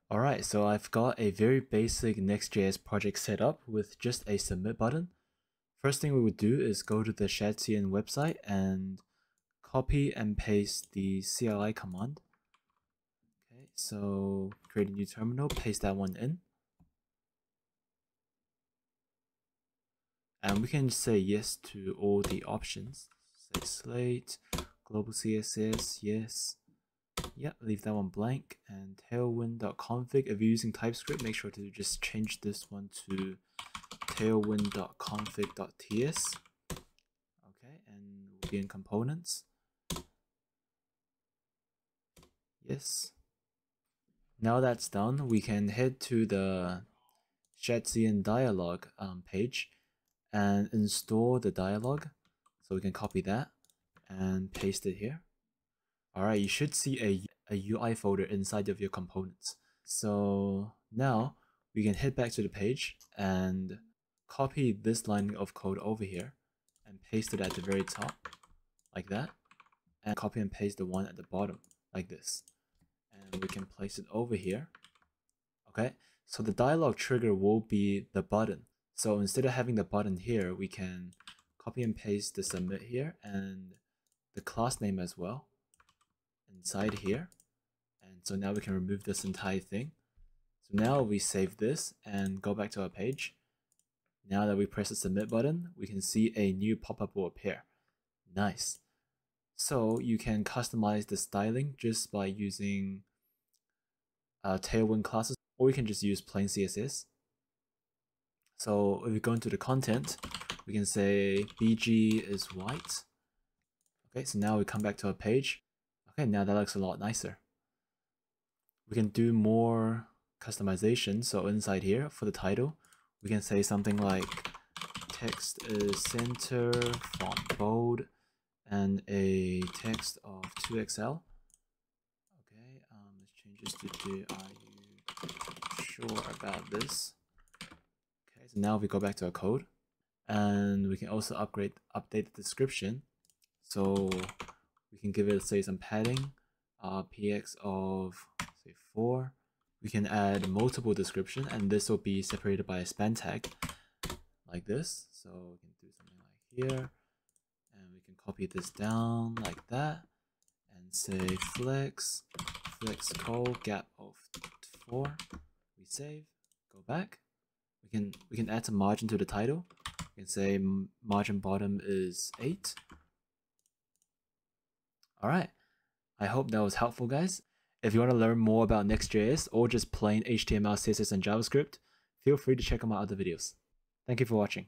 Alright, so I've got a very basic Next.js project set up with just a submit button. First thing we would do is go to the Shad-cn website and copy and paste the CLI command. Okay, so create a new terminal, paste that one in. And we can say yes to all the options. Say slate, global CSS, yes. Yep, leave that one blank. And tailwind.config. If you're using TypeScript, make sure to just change this one to tailwind.config.ts. Okay, and we'll be in components. Yes. Now that's done, we can head to the Shad-cn dialog page and install the dialog. So we can copy that and paste it here. Alright, you should see a UI folder inside of your components. So now we can head back to the page and copy this line of code over here and paste it at the very top like that, and copy and paste the one at the bottom like this, and we can place it over here. Okay, so the dialog trigger will be the button. So instead of having the button here, we can copy and paste the submit here and the class name as well inside here. And so now we can remove this entire thing. So now we save this and go back to our page. Now that we press the submit button, we can see a new pop-up will appear. Nice. So you can customize the styling just by using Tailwind classes, or you can just use plain CSS. So if we go into the content, we can say BG is white. Okay, so now we come back to our page. Okay, now that looks a lot nicer. We can do more customization. So inside here for the title, we can say something like text is center, font bold, and a text of 2XL. Okay, let's change this to are you sure about this? Okay, so now we go back to our code, and we can also update the description. So we can give it, say, some padding, px of say 4. We can add multiple description, and this will be separated by a span tag like this. So we can do something like here, and we can copy this down like that and say flex col gap of 4. We save, go back. We can add some margin to the title. We can say margin bottom is 8. Alright, I hope that was helpful, guys. If you want to learn more about Next.js or just plain HTML, CSS, and JavaScript, feel free to check out my other videos. Thank you for watching.